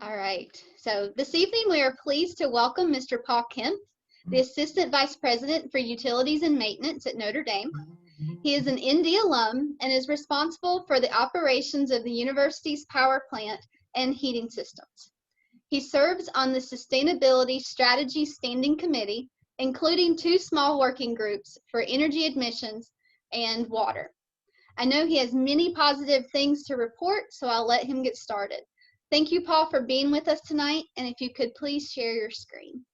All right. So this evening we are pleased to welcome Mr. Paul Kempf, the Assistant Vice President for Utilities and Maintenance at Notre Dame. He is an ND alum and is responsible for the operations of the university's power plant and heating systems. He serves on the Sustainability Strategy Standing Committee, including 2 small working groups for energy admissions and water. I know he has many positive things to report, so I'll let him get started. Thank you, Paul, for being with us tonight, and if you could please share your screen.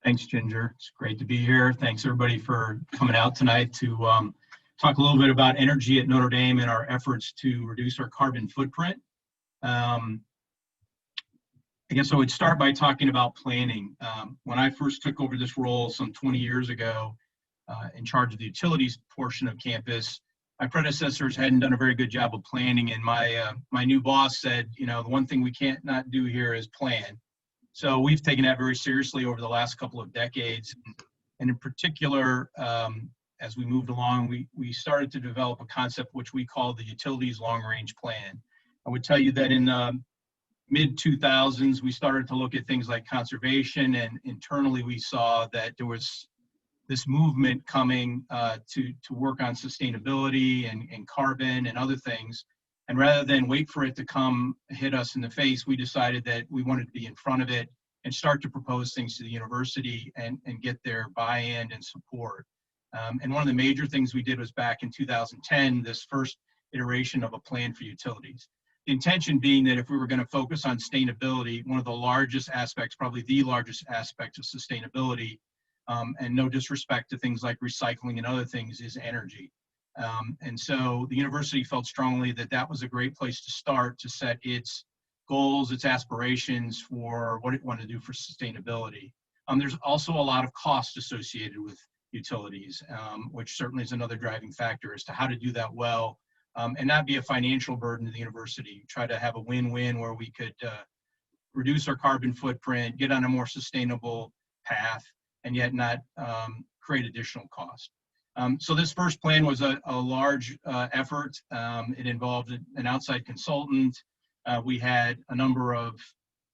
Thanks, Ginger. It's great to be here. Thanks, everybody, for coming out tonight to talk a little bit about energy at Notre Dame and our efforts to reduce our carbon footprint. I guess I would start by talking about planning. When I first took over this role some 20 years ago in charge of the utilities portion of campus, my predecessors hadn't done a very good job of planning, and my new boss said, you know, the one thing we can't not do here is plan. So we've taken that very seriously over the last couple of decades, and in particular, as we moved along, we started to develop a concept which we call the Utilities Long Range Plan. I would tell you that in the mid-2000s, we started to look at things like conservation, and internally we saw that there was this movement coming to work on sustainability and carbon and other things. And rather than wait for it to come hit us in the face, we decided that we wanted to be in front of it and start to propose things to the university and get their buy-in and support. And one of the major things we did was back in 2010, this first iteration of a plan for utilities. The intention being that if we were going to focus on sustainability, one of the largest aspects, probably the largest aspect of sustainability, and no disrespect to things like recycling and other things, is energy. And so the university felt strongly that that was a great place to start to set its goals, its aspirations for what it wanted to do for sustainability. There's also a lot of cost associated with utilities, which certainly is another driving factor as to how to do that well and not be a financial burden to the university. Try to have a win-win where we could reduce our carbon footprint, get on a more sustainable path, and yet not create additional cost. So this first plan was a large effort. It involved an outside consultant. We had a number of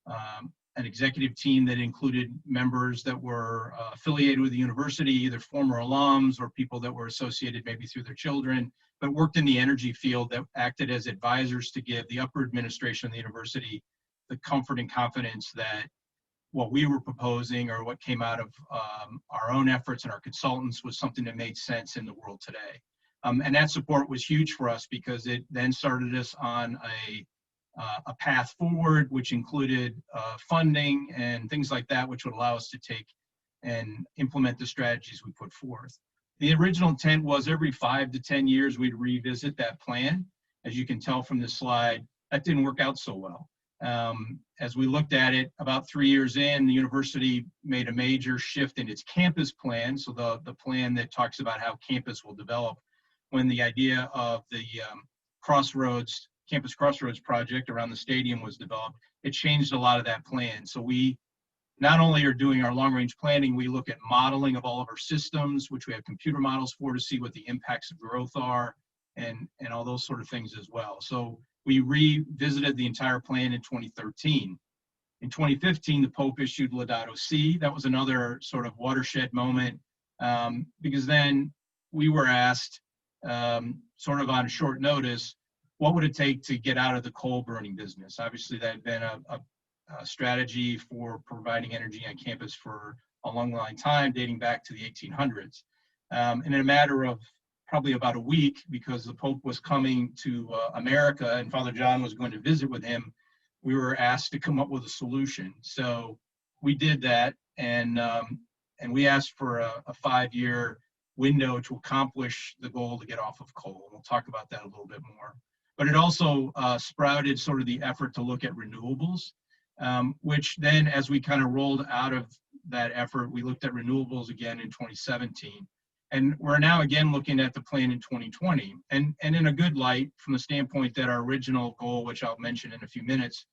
an executive team that included members that were affiliated with the university, either former alums or people that were associated maybe through their children, but worked in the energy field, that acted as advisors to give the upper administration of the university the comfort and confidence that what we were proposing or what came out of our own efforts and our consultants was something that made sense in the world today. And that support was huge for us because it then started us on a path forward, which included funding and things like that, which would allow us to take and implement the strategies we put forth. The original intent was every 5 to 10 years, we'd revisit that plan. As you can tell from this slide, that didn't work out so well. As we looked at it, about 3 years in, the university made a major shift in its campus plan. So the plan that talks about how campus will develop, when the idea of the Campus Crossroads project around the stadium was developed, it changed a lot of that plan. So we not only are doing our long-range planning, we look at modeling of all of our systems, which we have computer models for, to see what the impacts of growth are and all those sort of things as well. So we revisited the entire plan in 2013. In 2015, the Pope issued Laudato Si. That was another sort of watershed moment because then we were asked sort of on short notice, what would it take to get out of the coal burning business? Obviously, that had been a strategy for providing energy on campus for a long time, dating back to the 1800s. And in a matter of probably about a week, because the Pope was coming to America and Father John was going to visit with him, we were asked to come up with a solution. So we did that, and we asked for a 5-year window to accomplish the goal to get off of coal. We'll talk about that a little bit more. But it also sprouted sort of the effort to look at renewables, which then, as we kind of rolled out of that effort, we looked at renewables again in 2017. And we're now again looking at the plan in 2020, and in a good light from the standpoint that our original goal, which I'll mention in a few minutes,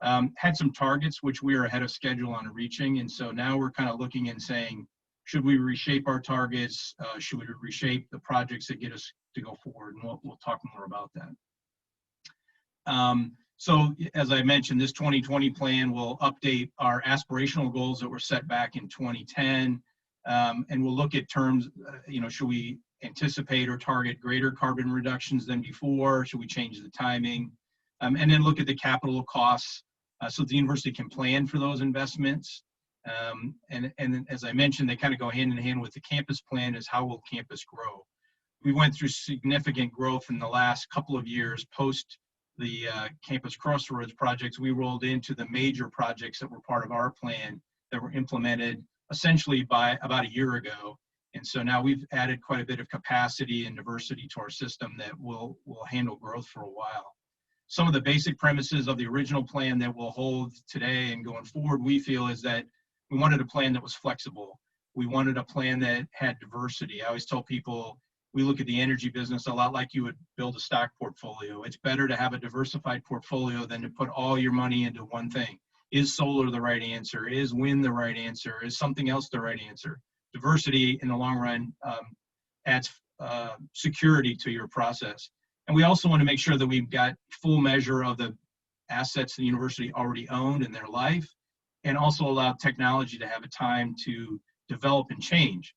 had some targets which we are ahead of schedule on reaching. And so now we're kind of looking and saying, should we reshape our targets? Should we reshape the projects that get us to go forward? And we'll talk more about that. So as I mentioned, this 2020 plan will update our aspirational goals that were set back in 2010. And we'll look at terms, should we anticipate or target greater carbon reductions than before? Should we change the timing? And then look at the capital costs so the university can plan for those investments. And as I mentioned, they kind of go hand in hand with the campus plan is how will campus grow? We went through significant growth in the last couple of years post the campus crossroads projects. We rolled into the major projects that were part of our plan that were implemented essentially by about a year ago. And so now we've added quite a bit of capacity and diversity to our system that will handle growth for a while. Some of the basic premises of the original plan that will hold today and going forward, we feel, is that we wanted a plan that was flexible. We wanted a plan that had diversity. I always tell people, we look at the energy business a lot like you would build a stock portfolio. It's better to have a diversified portfolio than to put all your money into one thing. Is solar the right answer? Is wind the right answer? Is something else the right answer? Diversity in the long run adds security to your process. And we also want to make sure that we've got full measure of the assets the university already owned in their life, and also allow technology to have a time to develop and change.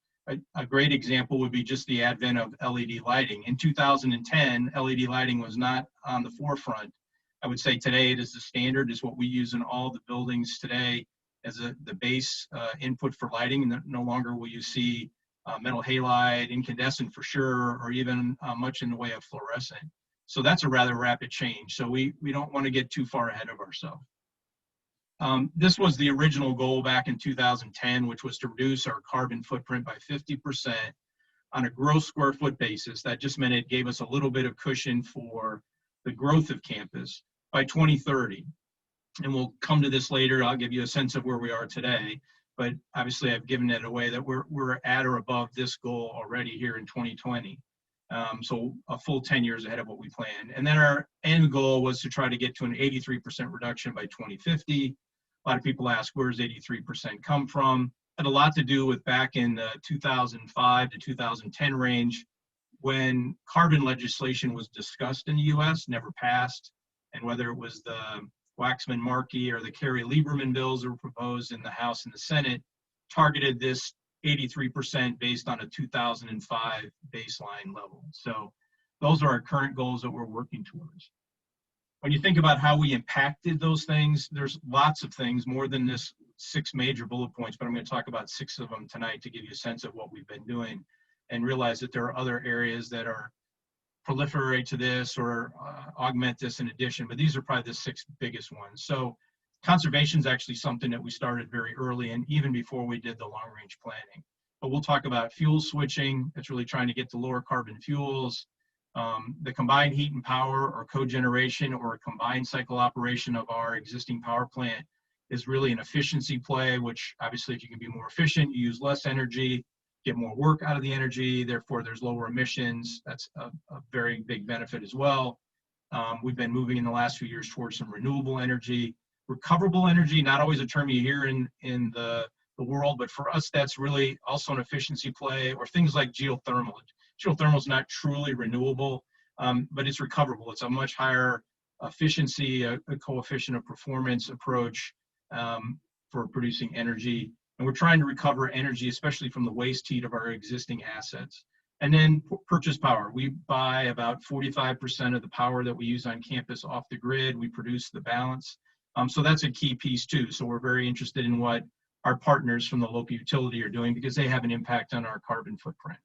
A great example would be just the advent of LED lighting. In 2010, LED lighting was not on the forefront. I would say today it is the standard, is what we use in all the buildings today as the base input for lighting. And no longer will you see metal halide, incandescent for sure, or even much in the way of fluorescent. So that's a rather rapid change. So we don't want to get too far ahead of ourselves. This was the original goal back in 2010, which was to reduce our carbon footprint by 50% on a gross square foot basis. That just meant it gave us a little bit of cushion for the growth of campus by 2030. And we'll come to this later. I'll give you a sense of where we are today. But obviously, I've given it away that we're at or above this goal already here in 2020. So a full 10 years ahead of what we planned. And then our end goal was to try to get to an 83% reduction by 2050. A lot of people ask, where does 83% come from? It had a lot to do with back in the 2005 to 2010 range, when carbon legislation was discussed in the US, never passed, and whether it was the Waxman-Markey or the Kerry-Lieberman bills that were proposed in the House and the Senate, targeted this 83% based on a 2005 baseline level. So those are our current goals that we're working towards. When you think about how we impacted those things, there's lots of things, more than this 6 major bullet points, but I'm going to talk about 6 of them tonight to give you a sense of what we've been doing, and realize that there are other areas that are proliferate to this or augment this in addition, but these are probably the 6 biggest ones. So conservation is actually something that we started very early, and even before we did the long range planning. But we'll talk about fuel switching. It's really trying to get to lower carbon fuels. The combined heat and power, or cogeneration, or a combined cycle operation of our existing power plant is really an efficiency play, which obviously if you can be more efficient, you use less energy, get more work out of the energy, therefore there's lower emissions. That's a very big benefit as well. We've been moving in the last few years towards some renewable energy. Recoverable energy, not always a term you hear in the world, but for us that's really also an efficiency play, or things like geothermal. Geothermal is not truly renewable, but it's recoverable. It's a much higher efficiency, a coefficient of performance approach for producing energy. And we're trying to recover energy, especially from the waste heat of our existing assets. And then purchase power. We buy about 45% of the power that we use on campus off the grid. We produce the balance. So that's a key piece too. So we're very interested in what our partners from the local utility are doing, because they have an impact on our carbon footprint.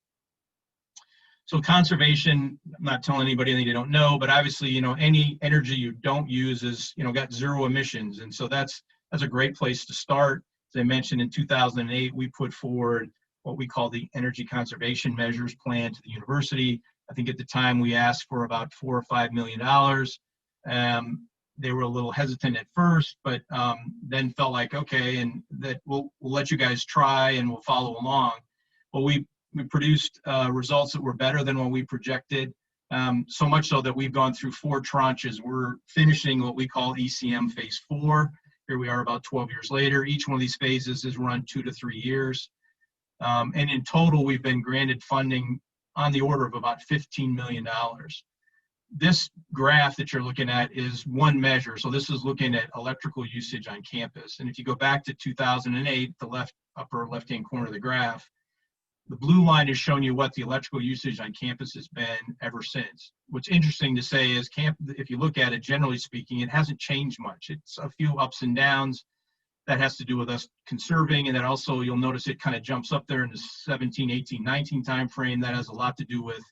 So conservation, I'm not telling anybody anything they don't know, but obviously, any energy you don't use is, got 0 emissions. And so that's a great place to start. As I mentioned, in 2008, we put forward what we call the Energy Conservation Measures Plan to the university. I think at the time we asked for about $4 or $5 million. They were a little hesitant at first, but then felt like, okay, and that we'll let you guys try and we'll follow along. Well, we produced results that were better than what we projected, so much so that we've gone through 4 tranches. We're finishing what we call ECM Phase 4. Here we are about 12 years later. Each one of these phases is run 2 to 3 years. And in total, we've been granted funding on the order of about $15 million. This graph that you're looking at is one measure. So this is looking at electrical usage on campus. And if you go back to 2008, the upper left-hand corner of the graph, the blue line is showing you what the electrical usage on campus has been ever since. What's interesting to say is if you look at it, generally speaking, it hasn't changed much. It's a few ups and downs. That has to do with us conserving, and then also you'll notice it kind of jumps up there in the 17, 18, 19 timeframe. That has a lot to do with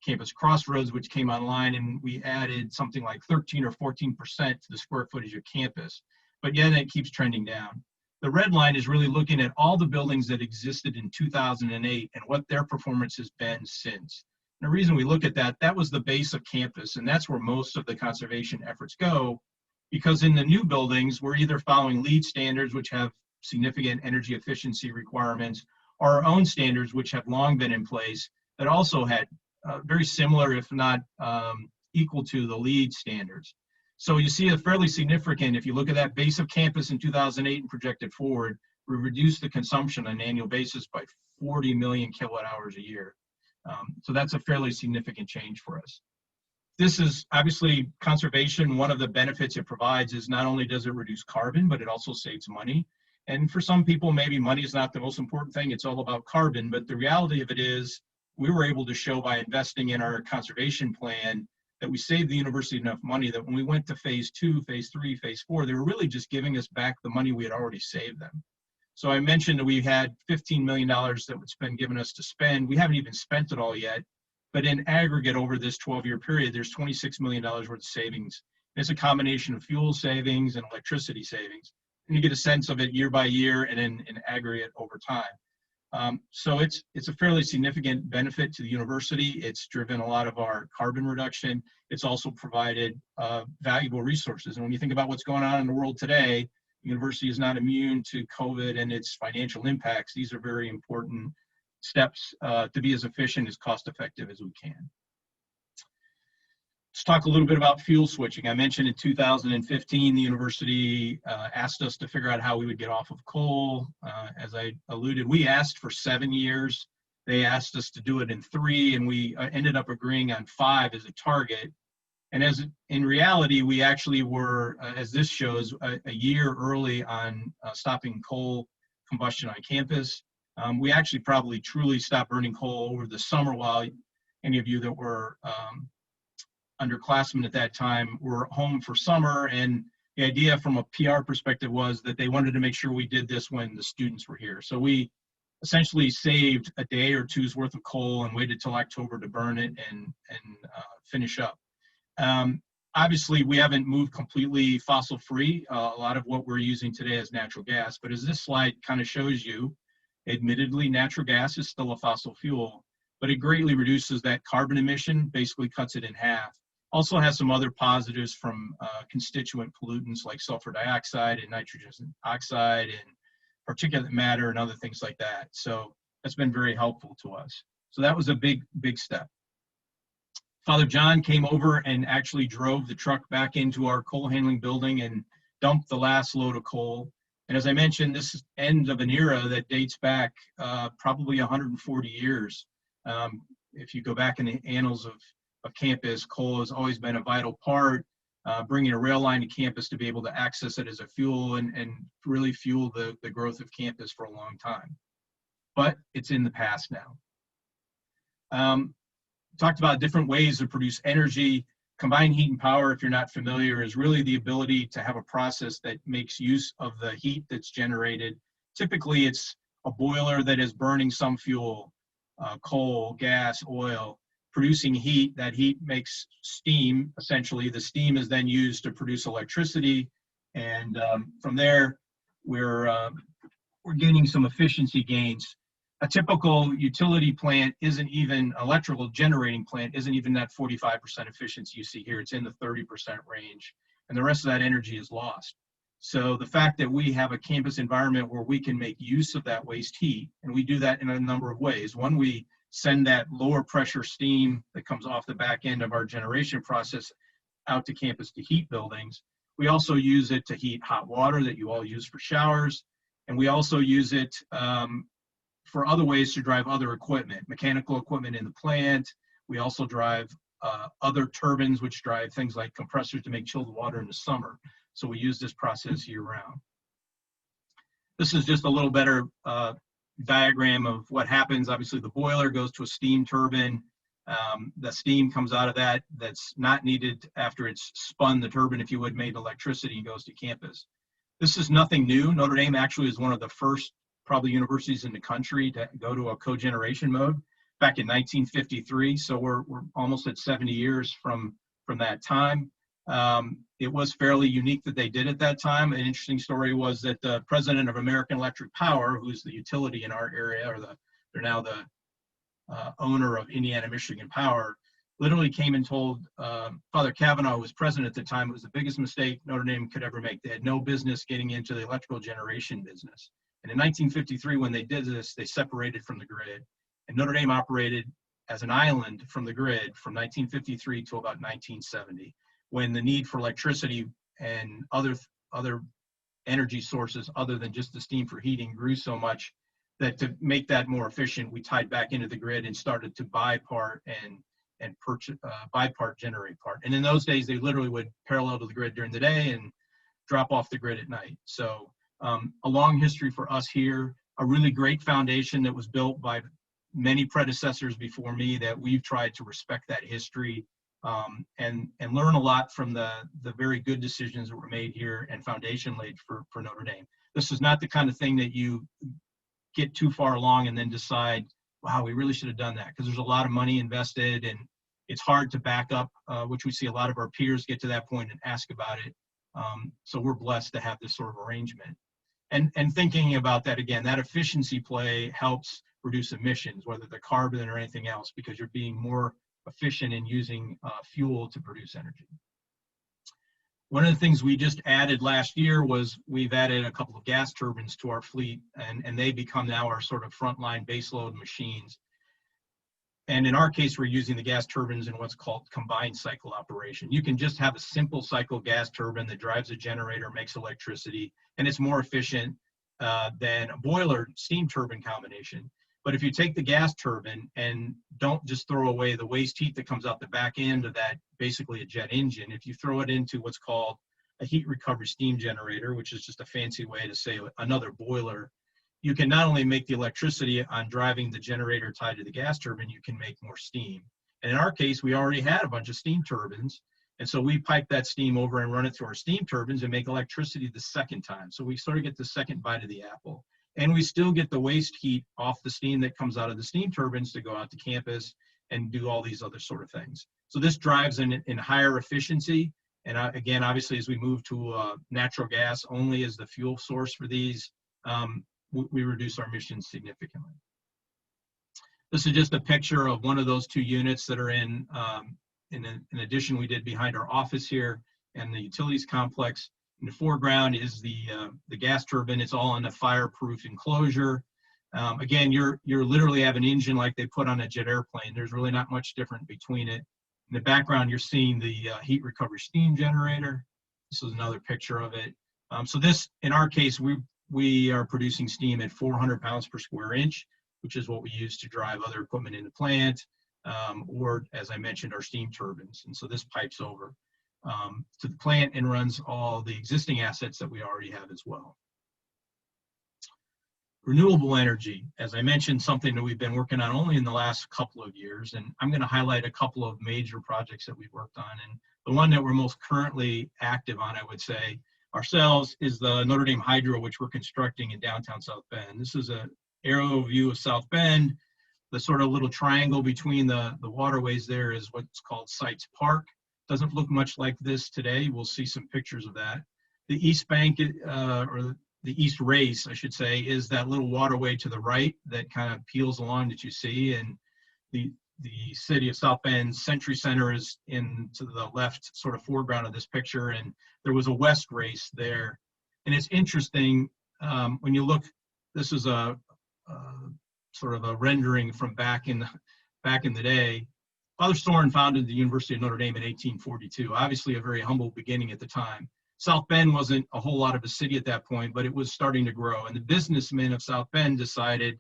Campus Crossroads, which came online, and we added something like 13 or 14% to the square footage of campus. But yet it keeps trending down. The red line is really looking at all the buildings that existed in 2008 and what their performance has been since. And the reason we look at that, that was the base of campus, and that's where most of the conservation efforts go, because in the new buildings, we're either following LEED standards, which have significant energy efficiency requirements, or our own standards, which have long been in place, that also had very similar, if not equal to the LEED standards. So you see a fairly significant, if you look at that base of campus in 2008 and projected forward, we reduced the consumption on an annual basis by 40 million kilowatt hours a year. So that's a fairly significant change for us. This is obviously conservation. One of the benefits it provides is not only does it reduce carbon, but it also saves money. And for some people, maybe money is not the most important thing. It's all about carbon. But the reality of it is we were able to show by investing in our conservation plan that we saved the university enough money that when we went to phase 2, phase 3, phase 4, they were really just giving us back the money we had already saved them. So I mentioned that we had $15 million that was been given us to spend. We haven't even spent it all yet. But in aggregate over this 12-year period, there's $26 million worth of savings. It's a combination of fuel savings and electricity savings. And you get a sense of it year by year and in aggregate over time. So it's a fairly significant benefit to the university. It's driven a lot of our carbon reduction. It's also provided valuable resources. And when you think about what's going on in the world today, the university is not immune to COVID and its financial impacts. These are very important steps to be as efficient, as cost effective as we can. Let's talk a little bit about fuel switching. I mentioned in 2015, the university asked us to figure out how we would get off of coal. As I alluded, we asked for 7 years. They asked us to do it in 3, and we ended up agreeing on 5 as a target. And as in reality, we actually were, as this shows, a year early on stopping coal combustion on campus. We actually probably truly stopped burning coal over the summer, while any of you that were underclassmen at that time were home for summer. And the idea from a PR perspective was that they wanted to make sure we did this when the students were here. So we essentially saved a day or two's worth of coal and waited till October to burn it and finish up. Obviously, we haven't moved completely fossil free. A lot of what we're using today is natural gas, but as this slide kind of shows you, admittedly, natural gas is still a fossil fuel, but it greatly reduces that carbon emission, basically cuts it in half. Also has some other positives from constituent pollutants like sulfur dioxide and nitrogen oxide and particulate matter and other things like that. So that's been very helpful to us. So that was a big, big step. Father John came over and actually drove the truck back into our coal handling building and dumped the last load of coal. And as I mentioned, this is end of an era that dates back probably 140 years. If you go back in the annals of campus, coal has always been a vital part, bringing a rail line to campus to be able to access it as a fuel and really fuel the growth of campus for a long time. But it's in the past now. Talked about different ways to produce energy. Combined heat and power, if you're not familiar, is really the ability to have a process that makes use of the heat that's generated. Typically, it's a boiler that is burning some fuel, coal, gas, oil, producing heat. That heat makes steam, essentially. The steam is then used to produce electricity, and from there, we're gaining some efficiency gains. A typical utility plant isn't even, electrical generating plant isn't even that 45% efficiency you see here. It's in the 30% range, and the rest of that energy is lost. So the fact that we have a campus environment where we can make use of that waste heat, and we do that in a number of ways. One, we send that lower pressure steam that comes off the back end of our generation process out to campus to heat buildings. We also use it to heat hot water that you all use for showers, and we also use it for other ways to drive other equipment, mechanical equipment in the plant. We also drive other turbines which drive things like compressors to make chilled water in the summer. So we use this process year round. This is just a little better diagram of what happens. Obviously the boiler goes to a steam turbine. The steam comes out of that that's not needed after it's spun the turbine, if you would, made electricity, and goes to campus. This is nothing new. Notre Dame actually is one of the first probably universities in the country to go to a cogeneration mode back in 1953. So we're almost at 70 years from that time. It was fairly unique that they did at that time. An interesting story was that the president of American Electric Power, who's the utility in our area, or they're now the owner of Indiana Michigan Power, literally came and told Father Kavanaugh, who was president at the time, it was the biggest mistake Notre Dame could ever make. They had no business getting into the electrical generation business. And in 1953, when they did this, they separated from the grid. And Notre Dame operated as an island from the grid from 1953 to about 1970, when the need for electricity and other energy sources other than just the steam for heating grew so much that to make that more efficient, we tied back into the grid and started to buy part and purchase, buy part, generate part. And in those days, they literally would parallel to the grid during the day and drop off the grid at night. So a long history for us here, a really great foundation that was built by many predecessors before me, that we've tried to respect that history and learn a lot from the very good decisions that were made here and foundation laid for Notre Dame. This is not the kind of thing that you get too far along and then decide, wow, we really should have done that, because there's a lot of money invested and it's hard to back up, which we see a lot of our peers get to that point and ask about it. So we're blessed to have this sort of arrangement. And thinking about that again, that efficiency play helps reduce emissions, whether they're carbon or anything else, because you're being more efficient in using fuel to produce energy. One of the things we just added last year was we've added a couple of gas turbines to our fleet, and they become now our sort of frontline baseload machines. And in our case, we're using the gas turbines in what's called combined cycle operation. You can just have a simple cycle gas turbine that drives a generator, makes electricity, and it's more efficient than a boiler steam turbine combination. But if you take the gas turbine and don't just throw away the waste heat that comes out the back end of that, basically a jet engine, if you throw it into what's called a heat recovery steam generator, which is just a fancy way to say another boiler, you can not only make the electricity on driving the generator tied to the gas turbine, you can make more steam. And in our case, we already had a bunch of steam turbines. And so we pipe that steam over and run it through our steam turbines and make electricity the second time. So we sort of get the second bite of the apple. And we still get the waste heat off the steam that comes out of the steam turbines to go out to campus and do all these other sort of things. So this drives in higher efficiency. And again, obviously, as we move to natural gas only as the fuel source for these, we reduce our emissions significantly. This is just a picture of one of those two units that are in an addition we did behind our office here and the utilities complex. In the foreground is the gas turbine. It's all in a fireproof enclosure. Again, you're literally have an engine like they put on a jet airplane. There's really not much different between it. In the background, you're seeing the heat recovery steam generator. This is another picture of it. So this, in our case, we are producing steam at 400 pounds per square inch, which is what we use to drive other equipment in the plant, or as I mentioned, our steam turbines. And so this pipes over to the plant and runs all the existing assets that we already have as well. Renewable energy, as I mentioned, something that we've been working on only in the last couple of years, and I'm going to highlight a couple of major projects that we've worked on. And the one that we're most currently active on, I would say, ourselves, is the Notre Dame Hydro, which we're constructing in downtown South Bend. This is an aerial view of South Bend. The sort of little triangle between the waterways there is what's called Sites Park. Doesn't look much like this today. We'll see some pictures of that. The East Bank, or the East Race, I should say, is that little waterway to the right that kind of peels along that you see. And the city of South Bend's Century Center is in to the left sort of foreground of this picture. And there was a West Race there. And it's interesting when you look, this is a sort of a rendering from back in the day. Father Soren founded the University of Notre Dame in 1842, obviously a very humble beginning at the time. South Bend wasn't a whole lot of a city at that point, but it was starting to grow. And the businessmen of South Bend decided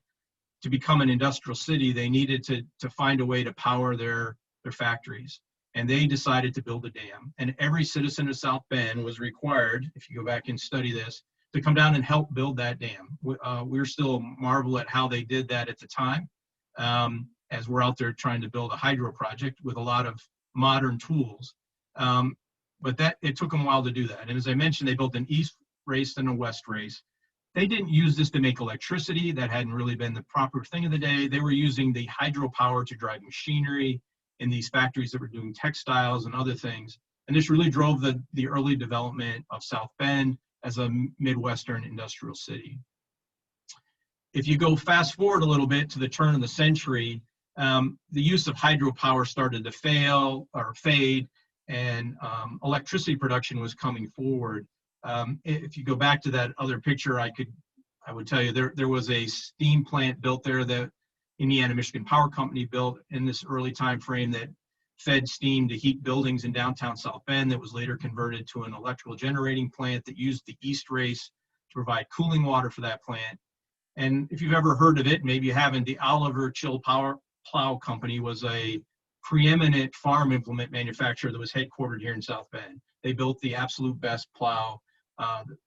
to become an industrial city. They needed to find a way to power their factories. and they decided to build a dam. And every citizen of South Bend was required, if you go back and study this, to come down and help build that dam. We're still marvel at how they did that at the time, as we're out there trying to build a hydro project with a lot of modern tools. But it took them a while to do that. And as I mentioned, they built an east race and a west race. They didn't use this to make electricity. That hadn't really been the proper thing of the day. They were using the hydropower to drive machinery in these factories that were doing textiles and other things. And this really drove the early development of South Bend as a Midwestern industrial city. If you go fast forward a little bit to the turn of the century, the use of hydropower started to fade, and electricity production was coming forward. If you go back to that other picture, I would tell you there was a steam plant built there that Indiana Michigan Power Company built in this early time frame that fed steam to heat buildings in downtown South Bend, that was later converted to an electrical generating plant that used the east race to provide cooling water for that plant. And if you've ever heard of it, maybe you haven't, the Oliver Chill Power Plow Company was a preeminent farm implement manufacturer that was headquartered here in South Bend. They built the absolute best plow,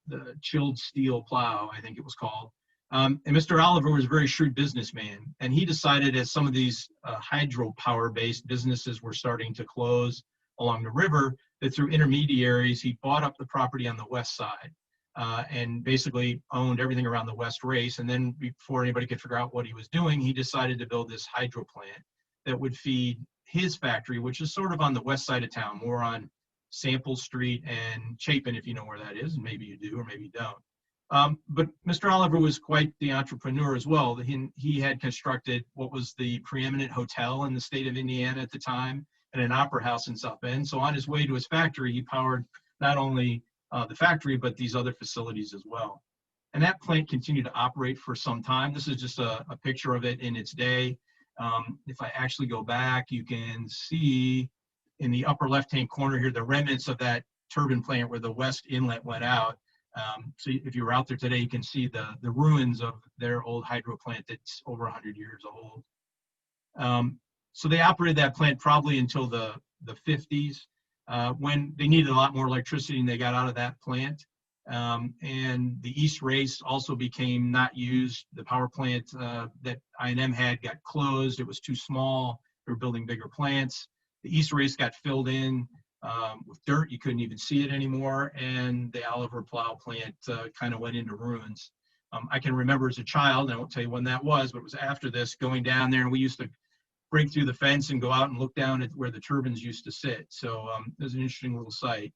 the chilled steel plow, I think it was called. And Mr. Oliver was a very shrewd businessman, and he decided, as some of these hydropower-based businesses were starting to close along the river, that through intermediaries, he bought up the property on the west side and basically owned everything around the west race. And then before anybody could figure out what he was doing, he decided to build this hydro plant that would feed his factory, which is sort of on the west side of town, more on Sample Street and Chapin, if you know where that is, and maybe you do or maybe you don't. But Mr. Oliver was quite the entrepreneur as well. He had constructed what was the preeminent hotel in the state of Indiana at the time, and an opera house in South Bend. So on his way to his factory, he powered not only the factory, but these other facilities as well. And that plant continued to operate for some time. This is just a picture of it in its day. If I actually go back, you can see in the upper left-hand corner here, the remnants of that turbine plant where the west inlet went out. So if you were out there today, you can see the ruins of their old hydro plant that's over 100 years old. So they operated that plant probably until the 50s, when they needed a lot more electricity and they got out of that plant. And the East Race also became not used. The power plant that I&M had got closed. It was too small. They were building bigger plants. The East Race got filled in with dirt. You couldn't even see it anymore. And the Oliver Plow plant kind of went into ruins. I can remember as a child, and I won't tell you when that was, but it was after this, going down there, and we used to break through the fence and go out and look down at where the turbines used to sit. So it was an interesting little site.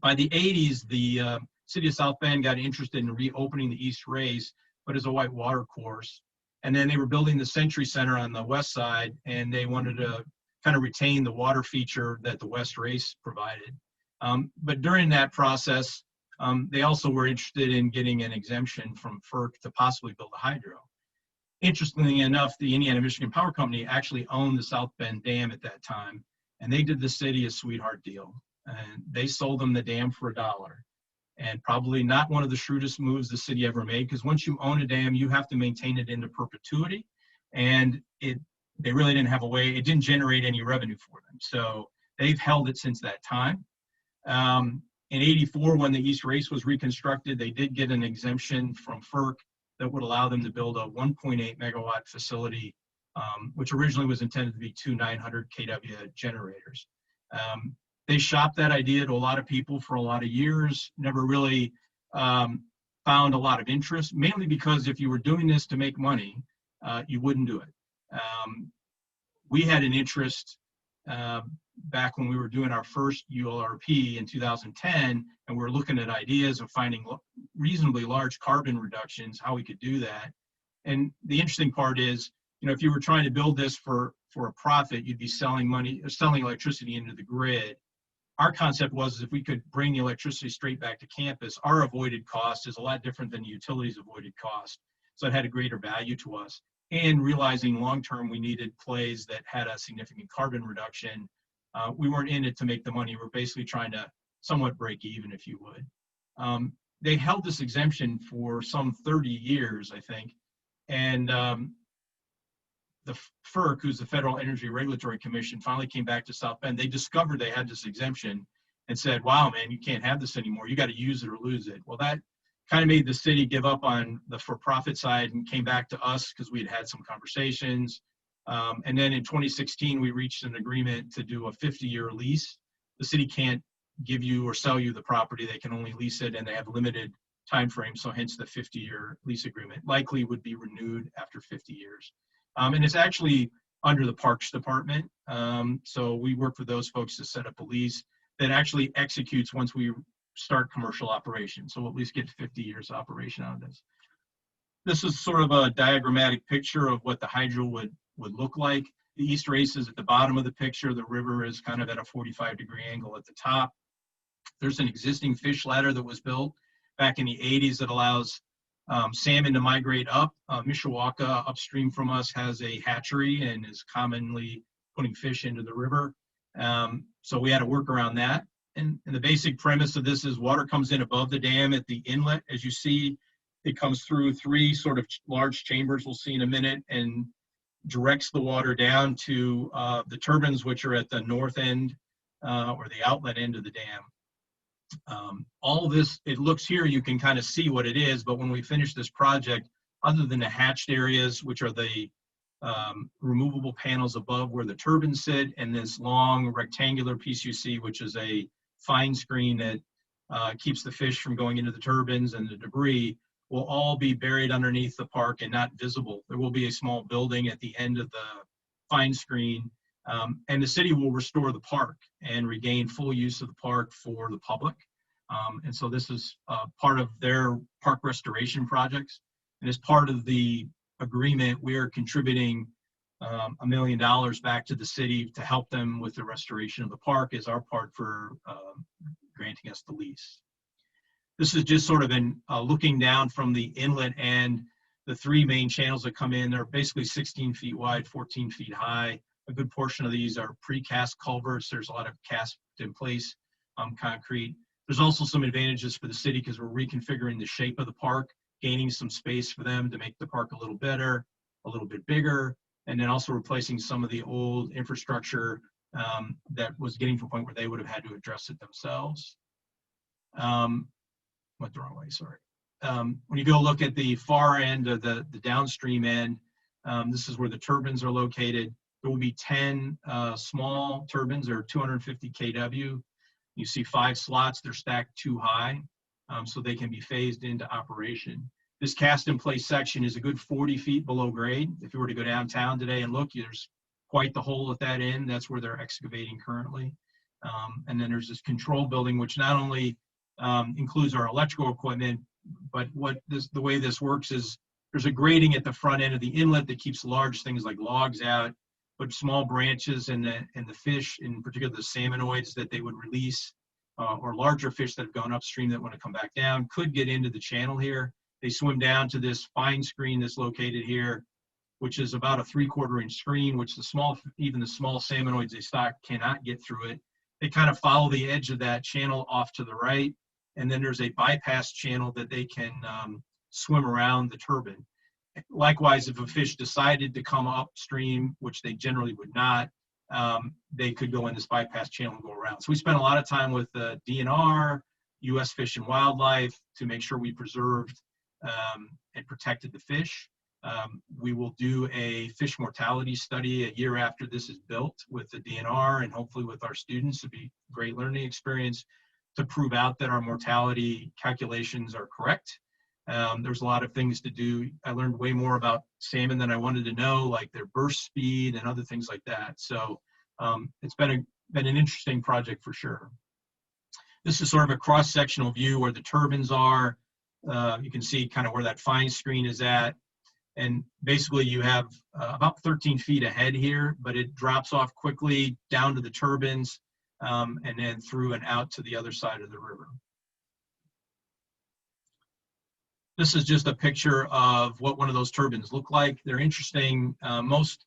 By the 80s, the city of South Bend got interested in reopening the East Race, but as a white water course. And then they were building the Century Center on the west side, and they wanted to kind of retain the water feature that the West Race provided. But during that process, they also were interested in getting an exemption from FERC to possibly build a hydro. Interestingly enough, the Indiana Michigan Power Company actually owned the South Bend Dam at that time, and they did the city a sweetheart deal. And they sold them the dam for $1. And probably not one of the shrewdest moves the city ever made, because once you own a dam, you have to maintain it into perpetuity. And they really didn't have a way, it didn't generate any revenue for them. So they've held it since that time. In '84, when the East Race was reconstructed, they did get an exemption from FERC that would allow them to build a 1.8 megawatt facility, which originally was intended to be 2 900 kW generators. They shopped that idea to a lot of people for a lot of years, never really found a lot of interest, mainly because if you were doing this to make money, you wouldn't do it. We had an interest back when we were doing our first ULRP in 2010, and we were looking at ideas of finding reasonably large carbon reductions, how we could do that. And the interesting part is, if you were trying to build this for a profit, you'd be selling electricity into the grid. Our concept was, if we could bring the electricity straight back to campus, our avoided cost is a lot different than the utilities avoided cost. So it had a greater value to us. And realizing long-term we needed plays that had a significant carbon reduction. We weren't in it to make the money. We're basically trying to somewhat break even, if you would. They held this exemption for some 30 years, I think. And the FERC, who's the Federal Energy Regulatory Commission, finally came back to South Bend. They discovered they had this exemption and said, wow, man, you can't have this anymore. You got to use it or lose it. Well, that kind of made the city give up on the for-profit side and came back to us because we had some conversations. And then in 2016, we reached an agreement to do a 50-year lease. The city can't give you or sell you the property. They can only lease it, and they have limited time frame, so hence the 50-year lease agreement. Likely would be renewed after 50 years. And it's actually under the Parks Department. So we work with those folks to set up a lease that actually executes once we start commercial operation. So we'll at least get 50 years of operation out of this. This is sort of a diagrammatic picture of what the hydro would look like. The east race is at the bottom of the picture. The river is kind of at a 45-degree angle at the top. There's an existing fish ladder that was built back in the 80s that allows salmon to migrate up. Michiana, upstream from us, has a hatchery and is commonly putting fish into the river. So we had to work around that. And the basic premise of this is water comes in above the dam at the inlet. As you see, it comes through three sort of large chambers we'll see in a minute and directs the water down to the turbines, which are at the north end or the outlet end of the dam. All of this, it looks here, you can kind of see what it is, but when we finish this project, other than the hatched areas, which are the removable panels above where the turbines sit, and this long rectangular piece you see, which is a fine screen that keeps the fish from going into the turbines, and the debris will all be buried underneath the park and not visible. There will be a small building at the end of the fine screen, and the city will restore the park and regain full use of the park for the public. And so this is part of their park restoration projects. And as part of the agreement, we are contributing $1 million back to the city to help them with the restoration of the park as our part for granting us the lease. This is just sort of looking down from the inlet, and the three main channels that come in. They're basically 16 feet wide, 14 feet high. A good portion of these are precast culverts. There's a lot of cast in place concrete. There's also some advantages for the city because we're reconfiguring the shape of the park, gaining some space for them to make the park a little better, a little bit bigger, and then also replacing some of the old infrastructure that was getting to a point where they would have had to address it themselves. Went the wrong way, sorry. When you go look at the far end of the downstream end, this is where the turbines are located. There will be 10 small turbines. They're 250 kW. You see 5 slots. They're stacked too high, so they can be phased into operation. This cast in place section is a good 40 feet below grade. If you were to go downtown today and look, there's quite the hole at that end. That's where they're excavating currently. And then there's this control building, which not only includes our electrical equipment, but the way this works is there's a grating at the front end of the inlet that keeps large things like logs out, but small branches and the fish, in particular the salmonoids that they would release, or larger fish that have gone upstream that want to come back down, could get into the channel here. They swim down to this fine screen that's located here, which is about a 3/4 inch screen, which even the small salmonoids they stock cannot get through it. They kind of follow the edge of that channel off to the right, and then there's a bypass channel that they can swim around the turbine. Likewise, if a fish decided to come upstream, which they generally would not, they could go in this bypass channel and go around. So we spent a lot of time with the DNR, U.S. Fish and Wildlife to make sure we preserved and protected the fish. We will do a fish mortality study a year after this is built with the DNR and hopefully with our students. It'd be a great learning experience to prove out that our mortality calculations are correct. There's a lot of things to do. I learned way more about salmon than I wanted to know, like their burst speed and other things like that. So it's been an interesting project for sure. This is sort of a cross-sectional view where the turbines are. You can see kind of where that fine screen is at. And basically you have about 13 feet ahead here, but it drops off quickly down to the turbines and then through and out to the other side of the river. This is just a picture of what one of those turbines look like. They're interesting. Most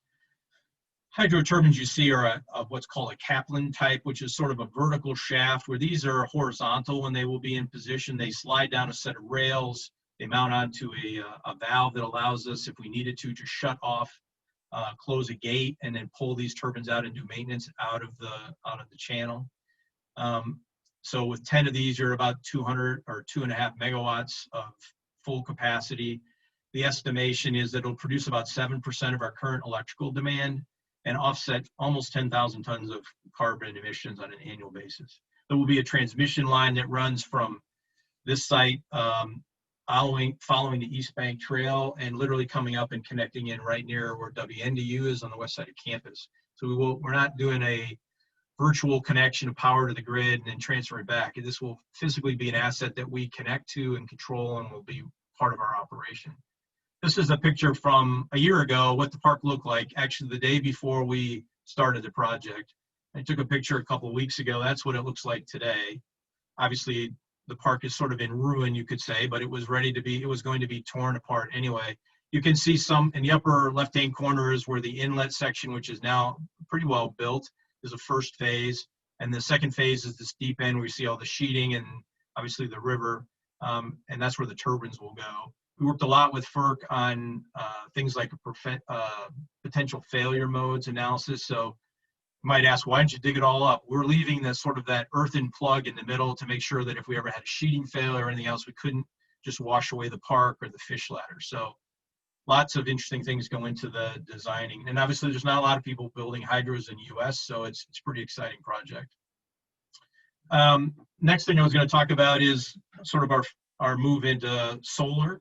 hydro turbines you see are of what's called a Kaplan type, which is sort of a vertical shaft, where these are horizontal when they will be in position. They slide down a set of rails. They mount onto a valve that allows us, if we needed to shut off close a gate, and then pull these turbines out and do maintenance out of the channel. So with 10 of these, you're about 200 or 2.5 megawatts of full capacity. The estimation is that it'll produce about 7% of our current electrical demand and offset almost 10,000 tons of carbon emissions on an annual basis. There will be a transmission line that runs from this site following the East Bank Trail and literally coming up and connecting in right near where WNDU is on the west side of campus. So we're not doing a virtual connection of power to the grid and then transfer it back. This will physically be an asset that we connect to and control and will be part of our operation. This is a picture from a year ago, what the park looked like, actually the day before we started the project. I took a picture a couple of weeks ago. That's what it looks like today. Obviously, the park is sort of in ruin, you could say, but it was going to be torn apart anyway. You can see some in the upper left-hand corner is where the inlet section, which is now pretty well built, is a first phase. And the second phase is this deep end where you see all the sheeting and obviously the river, and that's where the turbines will go. We worked a lot with FERC on things like potential failure modes analysis. So you might ask, why didn't you dig it all up? We're leaving this sort of that earthen plug in the middle to make sure that if we ever had a sheeting failure or anything else, we couldn't just wash away the park or the fish ladder. So lots of interesting things go into the designing. And obviously there's not a lot of people building hydros in the US, so it's a pretty exciting project. Next thing I was going to talk about is sort of our move into solar.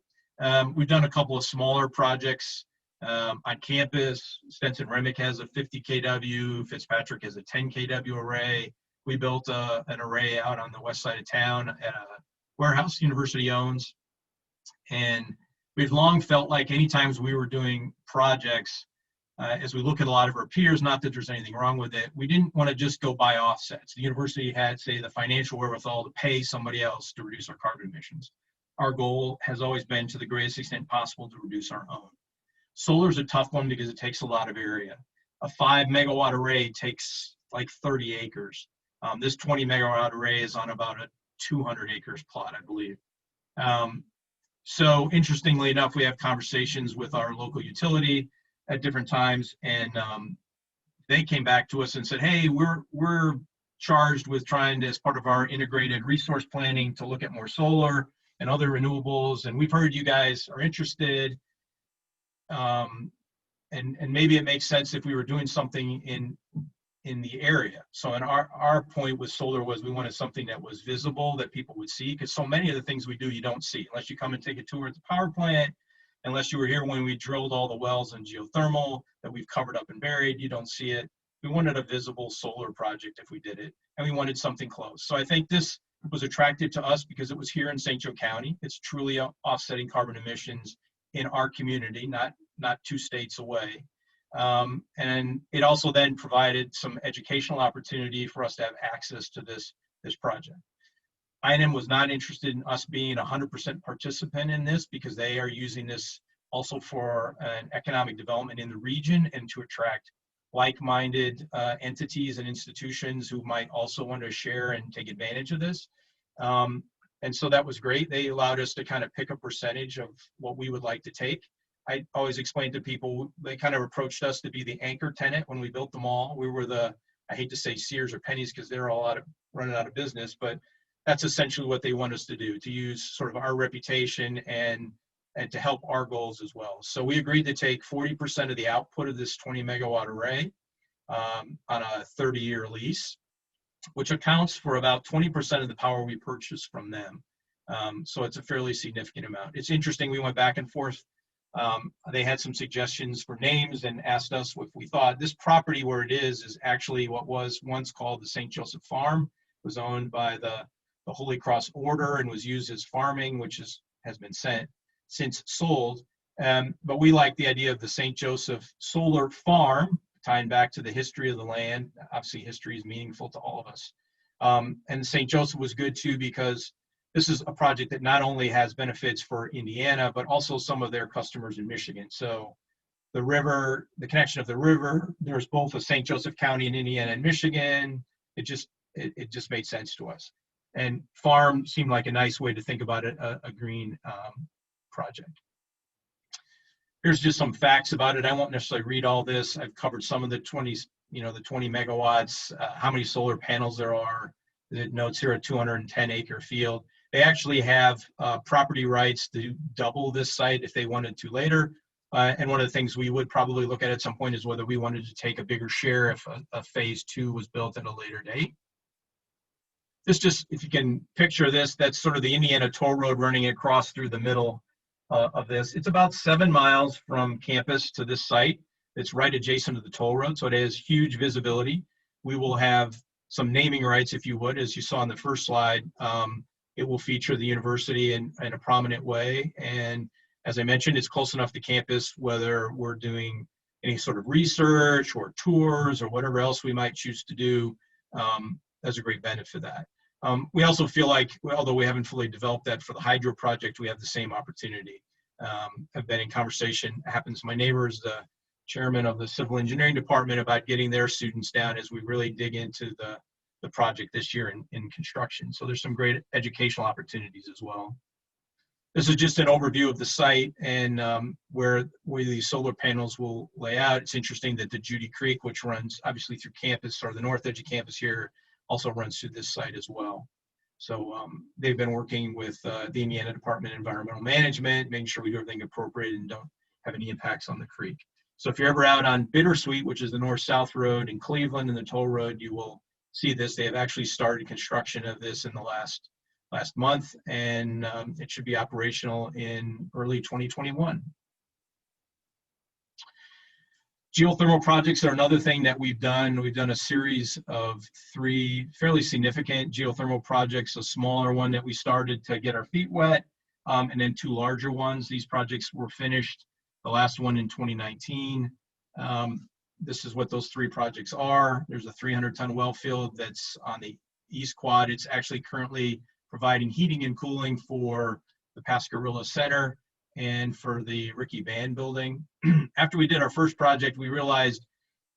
We've done a couple of smaller projects on campus. Stenson Remick has a 50 kW, Fitzpatrick has a 10 kW array. We built an array out on the west side of town at a warehouse the university owns. And we've long felt like any times we were doing projects, as we look at a lot of our peers, not that there's anything wrong with it, we didn't want to just go buy offsets. The university had, say, the financial wherewithal to pay somebody else to reduce our carbon emissions. Our goal has always been, to the greatest extent possible, to reduce our own. Solar is a tough one because it takes a lot of area. A 5 megawatt array takes like 30 acres. This 20 megawatt array is on about a 200 acres plot, I believe. So interestingly enough, we have conversations with our local utility at different times, and they came back to us and said, hey, we're charged with trying to, as part of our integrated resource planning, to look at more solar and other renewables, and we've heard you guys are interested, and maybe it makes sense if we were doing something in the area. So in our point with solar was we wanted something that was visible, that people would see, because so many of the things we do you don't see unless you come and take a tour at the power plant, unless you were here when we drilled all the wells in geothermal that we've covered up and buried, you don't see it. We wanted a visible solar project if we did it, and we wanted something close. So I think this was attractive to us because it was here in St. Joe County. It's truly offsetting carbon emissions in our community, not 2 states away. And it also then provided some educational opportunity for us to have access to this project. I&M was not interested in us being 100% participant in this because they are using this also for an economic development in the region and to attract like-minded entities and institutions who might also want to share and take advantage of this. And so that was great. They allowed us to kind of pick a percentage of what we would like to take. I always explain to people, they kind of approached us to be the anchor tenant when we built the mall. We were I hate to say Sears or Penny's because they're all running out of business, but that's essentially what they want us to do, to use sort of our reputation and to help our goals as well. So we agreed to take 40% of the output of this 20 megawatt array on a 30-year lease, which accounts for about 20% of the power we purchase from them. So it's a fairly significant amount. It's interesting, we went back and forth. They had some suggestions for names and asked us if we thought this property where it is actually what was once called the St. Joseph Farm. It was owned by the Holy Cross Order and was used as farming, which has been since sold. But we like the idea of the St. Joseph Solar Farm, tying back to the history of the land. Obviously, history is meaningful to all of us. And St. Joseph was good too because this is a project that not only has benefits for Indiana, but also some of their customers in Michigan. So the river, the connection of the river, there's both a St. Joseph County in Indiana and Michigan. It just made sense to us. And farm seemed like a nice way to think about it, a green project. Here's just some facts about it. I won't necessarily read all this. I've covered some of the 20, the 20 megawatts, how many solar panels there are. It notes here a 210-acre field. They actually have property rights to double this site if they wanted to later. And one of the things we would probably look at some point is whether we wanted to take a bigger share if a phase 2 was built at a later date. This just, if you can picture this, that's sort of the Indiana toll road running across through the middle of this. It's about 7 miles from campus to this site. It's right adjacent to the toll road, so it has huge visibility. We will have some naming rights, if you would, as you saw on the first slide. It will feature the university in a prominent way. And as I mentioned, it's close enough to campus, whether we're doing any sort of research or tours or whatever else we might choose to do. That's a great benefit for that. We also feel like, although we haven't fully developed that for the hydro project, we have the same opportunity. I've been in conversation, happens, my neighbor is the chairman of the civil engineering department, about getting their students down as we really dig into the project this year in construction. So there's some great educational opportunities as well. This is just an overview of the site and where these solar panels will lay out. It's interesting that the Judy Creek, which runs obviously through campus, or the north edge of campus here, also runs through this site as well. So they've been working with the Indiana Department of Environmental Management, making sure we do everything appropriate and don't have any impacts on the creek. So if you're ever out on Bittersweet, which is the north-south road in Cleveland and the toll road, you will see this. They have actually started construction of this in the last month, and it should be operational in early 2021. Geothermal projects are another thing that we've done. We've done a series of 3 fairly significant geothermal projects, a smaller one that we started to get our feet wet, and then 2 larger ones. These projects were finished, the last one in 2019. This is what those 3 projects are. There's a 300-ton well field that's on the East Quad. It's actually currently providing heating and cooling for the Pascagoula Center and for the Ricky Band building. After we did our first project, we realized,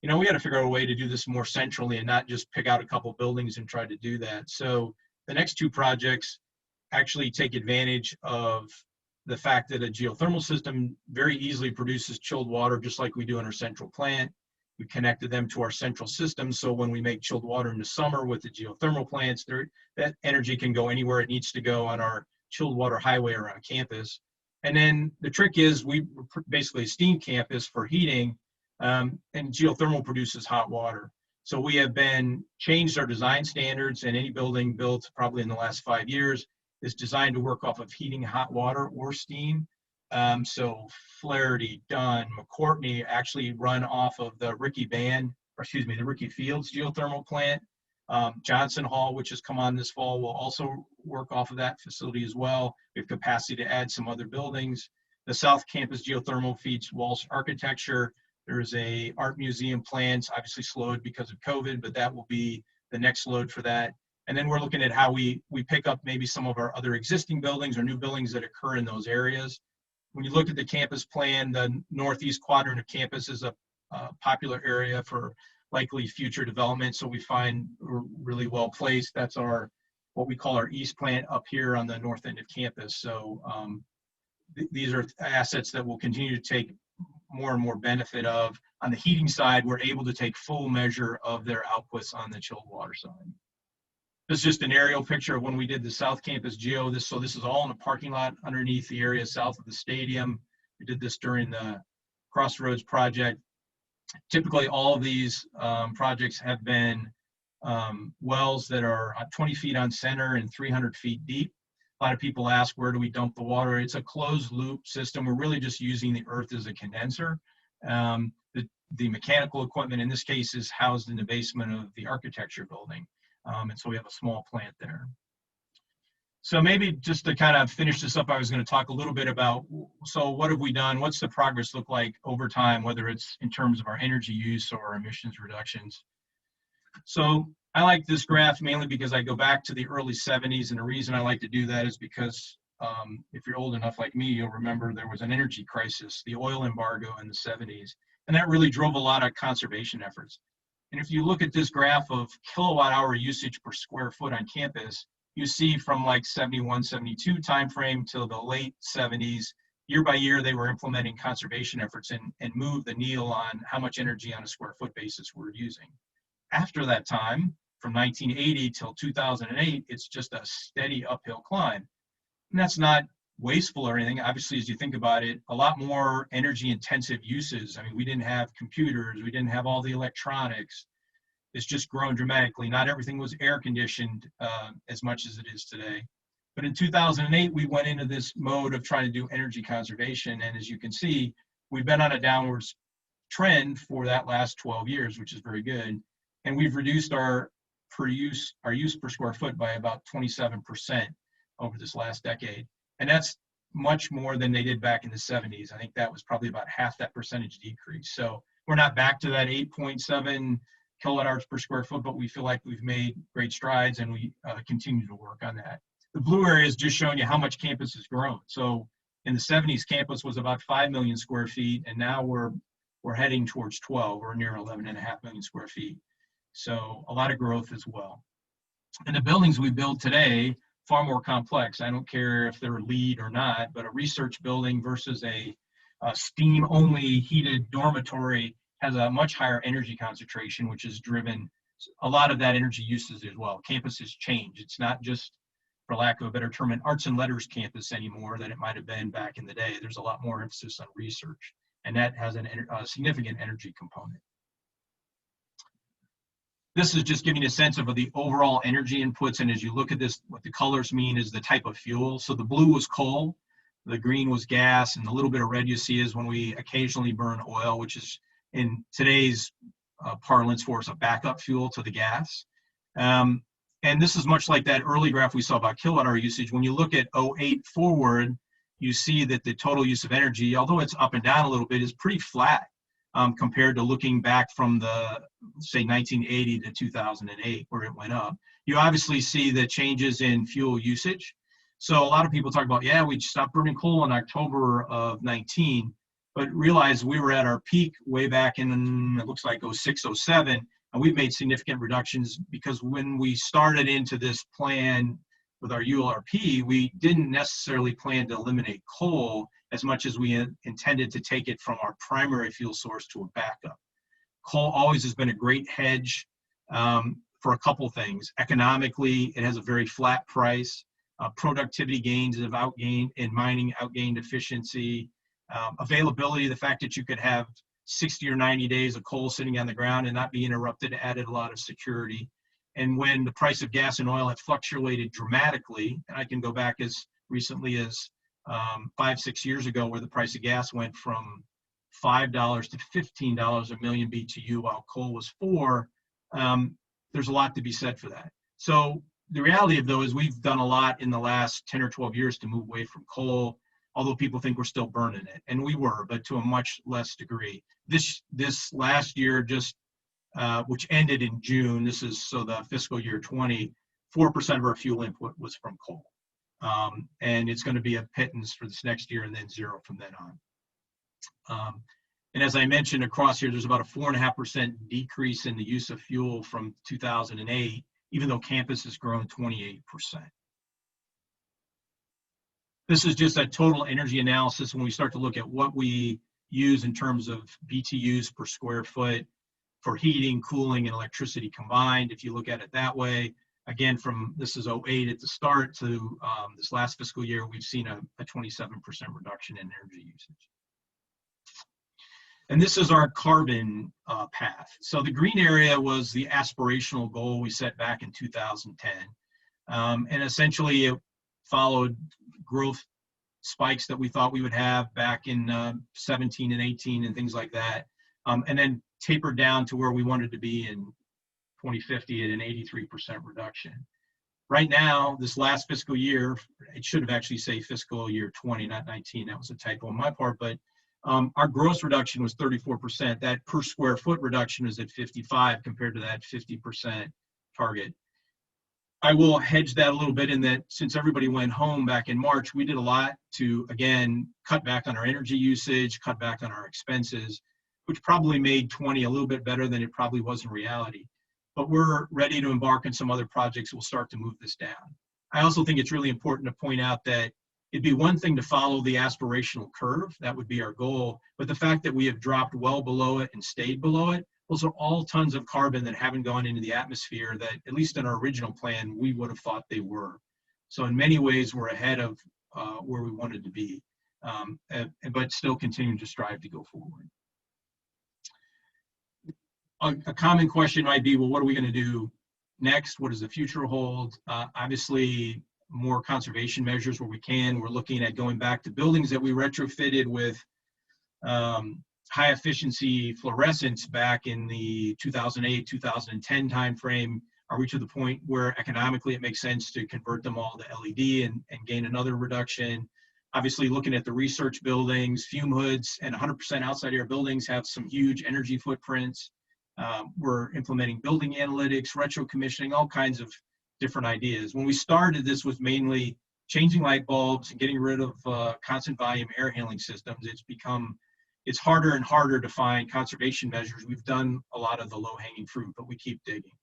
we had to figure out a way to do this more centrally and not just pick out a couple buildings and try to do that. So the next 2 projects actually take advantage of the fact that a geothermal system very easily produces chilled water, just like we do in our central plant. We connected them to our central system, so when we make chilled water in the summer with the geothermal plants, that energy can go anywhere it needs to go on our chilled water highway around campus. And then the trick is we basically steam campus for heating, and geothermal produces hot water. So we have changed our design standards, and any building built probably in the last 5 years is designed to work off of heating hot water or steam. So Flaherty, Dunn, McCourtney actually run off of the Ricky Fields geothermal plant. Johnson Hall, which has come on this fall, will also work off of that facility as well. We have capacity to add some other buildings. The South Campus geothermal feeds Walsh Architecture. There's a art museum planned, obviously slowed because of COVID, but that will be the next load for that. And then we're looking at how we pick up maybe some of our other existing buildings or new buildings that occur in those areas. When you look at the campus plan, the northeast quadrant of campus is a popular area for likely future development. So we find we're really well placed. That's what we call our east plant up here on the north end of campus. So these are assets that we'll continue to take more and more benefit of. On the heating side, we're able to take full measure of their outputs on the chilled water side. This is just an aerial picture of when we did the South Campus Geo. So this is all in a parking lot underneath the area south of the stadium. We did this during the Crossroads project. Typically, all of these projects have been wells that are 20 feet on center and 300 feet deep. A lot of people ask, where do we dump the water? It's a closed loop system. We're really just using the earth as a condenser. The mechanical equipment in this case is housed in the basement of the architecture building. And so we have a small plant there. So maybe just to kind of finish this up, I was going to talk a little bit about, so what have we done? What's the progress look like over time, whether it's in terms of our energy use or emissions reductions? So I like this graph mainly because I go back to the early 70s, and the reason I like to do that is because if you're old enough like me, you'll remember there was an energy crisis, the oil embargo in the 70s, and that really drove a lot of conservation efforts. And if you look at this graph of kilowatt hour usage per square foot on campus, you see from like 71, 72 timeframe till the late 70s, year by year, they were implementing conservation efforts and moved the needle on how much energy on a square foot basis we're using. After that time, from 1980 till 2008, it's just a steady uphill climb. And that's not wasteful or anything. Obviously, as you think about it, a lot more energy intensive uses. I mean, we didn't have computers, we didn't have all the electronics. It's just grown dramatically. Not everything was air conditioned as much as it is today. But in 2008, we went into this mode of trying to do energy conservation. And as you can see, we've been on a downwards trend for that last 12 years, which is very good. And we've reduced our use per square foot by about 27% over this last decade. And that's much more than they did back in the 70s. I think that was probably about half that percentage decrease. So we're not back to that 8.7 kilowatt hours per square foot, but we feel like we've made great strides, and we continue to work on that. The blue area is just showing you how much campus has grown. So in the 70s, campus was about 5 million square feet, and now we're heading towards 12. We're near 11.5 million square feet. So a lot of growth as well. And the buildings we build today, far more complex. I don't care if they're LEED or not, but a research building versus a steam-only heated dormitory has a much higher energy concentration, which has driven a lot of that energy usage as well. Campus has changed. It's not just, for lack of a better term, an arts and letters campus anymore than it might have been back in the day. There's a lot more emphasis on research, and that has a significant energy component. This is just giving you a sense of the overall energy inputs, and as you look at this, what the colors mean is the type of fuel. So the blue was coal, the green was gas, and the little bit of red you see is when we occasionally burn oil, which is in today's parlance for us a backup fuel to the gas. And this is much like that early graph we saw about kilowatt hour usage. When you look at 08 forward, you see that the total use of energy, although it's up and down a little bit, is pretty flat compared to looking back from the, say, 1980 to 2008, where it went up. You obviously see the changes in fuel usage. So a lot of people talk about, yeah, we stopped burning coal in October of 19, but realize we were at our peak way back in, it looks like 06, 07, and we've made significant reductions because when we started into this plan with our ULRP, we didn't necessarily plan to eliminate coal as much as we intended to take it from our primary fuel source to a backup. Coal always has been a great hedge for a couple things. Economically, it has a very flat price. Productivity gains have outgained in mining, outgained efficiency. Availability, the fact that you could have 60 or 90 days of coal sitting on the ground and not be interrupted added a lot of security. And when the price of gas and oil had fluctuated dramatically, and I can go back as recently as 5-6 years ago, where the price of gas went from $5 to $15 a million BTU, while coal was $4, there's a lot to be said for that. So the reality of though is we've done a lot in the last 10 or 12 years to move away from coal, although people think we're still burning it, and we were, but to a much less degree. This last year, just which ended in June, this is so the fiscal year 20, 4% of our fuel input was from coal. And it's going to be a pittance for this next year and then 0 from then on. And as I mentioned, across here, there's about a 4.5% decrease in the use of fuel from 2008, even though campus has grown 28%. This is just a total energy analysis when we start to look at what we use in terms of BTUs per square foot for heating, cooling, and electricity combined. If you look at it that way, again, from this is 08 at the start to this last fiscal year, we've seen a 27% reduction in energy usage. And this is our carbon path. So the green area was the aspirational goal we set back in 2010. And essentially it followed growth spikes that we thought we would have back in 17 and 18 and things like that. And then tapered down to where we wanted to be in 2050 at an 83% reduction. Right now, this last fiscal year, it should have actually say fiscal year 20, not 19. That was a typo on my part, but our gross reduction was 34%. That per square foot reduction is at 55 compared to that 50% target. I will hedge that a little bit in that since everybody went home back in March, we did a lot to, again, cut back on our energy usage, cut back on our expenses, which probably made 20 a little bit better than it probably was in reality. But we're ready to embark on some other projects that will start to move this down. I also think it's really important to point out that It'd be one thing to follow the aspirational curve. That would be our goal. But the fact that we have dropped well below it and stayed below it, those are all tons of carbon that haven't gone into the atmosphere that, at least in our original plan, we would have thought they were. So in many ways, we're ahead of where we wanted to be, but still continuing to strive to go forward. A common question might be, well, what are we going to do next? What does the future hold? Obviously, more conservation measures where we can. We're looking at going back to buildings that we retrofitted with high efficiency fluorescents back in the 2008, 2010 timeframe. Are we to the point where economically it makes sense to convert them all to LED and gain another reduction? Obviously, looking at the research buildings, fume hoods, and 100% outside air buildings have some huge energy footprints. We're implementing building analytics, retro commissioning, all kinds of different ideas. When we started, this was mainly changing light bulbs and getting rid of constant volume air handling systems. It's harder and harder to find conservation measures. We've done a lot of the low-hanging fruit, but we keep digging.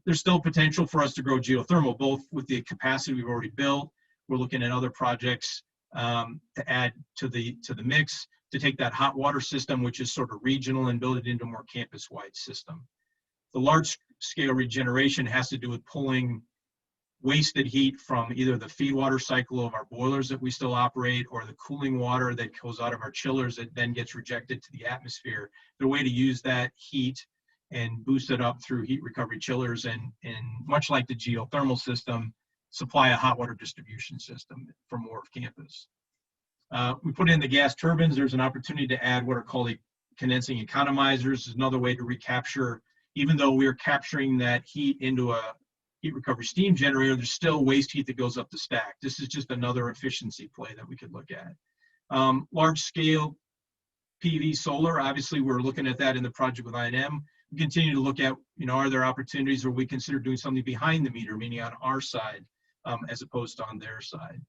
There's still potential for us to grow geothermal, both with the capacity we've already built. We're looking at other projects to add to the mix, to take that hot water system, which is sort of regional, and build it into a more campus-wide system. The large-scale regeneration has to do with pulling wasted heat from either the feed water cycle of our boilers that we still operate, or the cooling water that goes out of our chillers that then gets rejected to the atmosphere. The way to use that heat and boost it up through heat recovery chillers, and much like the geothermal system, supply a hot water distribution system for more of campus. We put in the gas turbines. There's an opportunity to add what are called condensing economizers. Is another way to recapture. Even though we're capturing that heat into a heat recovery steam generator, there's still waste heat that goes up the stack. This is just another efficiency play that we could look at. Large scale PV solar, obviously we're looking at that in the project with I&M. We continue to look at, are there opportunities where we consider doing something behind the meter, meaning on our side, as opposed to on their side.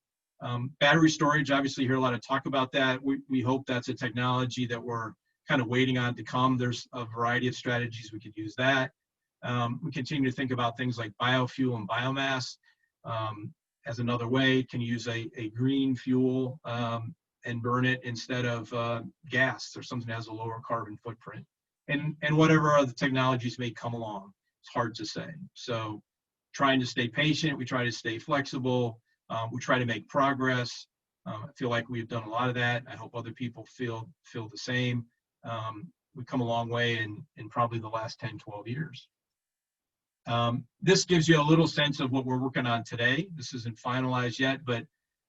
Battery storage, obviously you hear a lot of talk about that. We hope that's a technology that we're kind of waiting on to come. There's a variety of strategies we could use that. We continue to think about things like biofuel and biomass as another way. Can use a green fuel and burn it instead of gas, or something that has a lower carbon footprint. And whatever other technologies may come along, it's hard to say. So trying to stay patient, we try to stay flexible, we try to make progress. I feel like we've done a lot of that. I hope other people feel the same. We've come a long way in probably the last 10, 12 years. This gives you a little sense of what we're working on today. This isn't finalized yet, but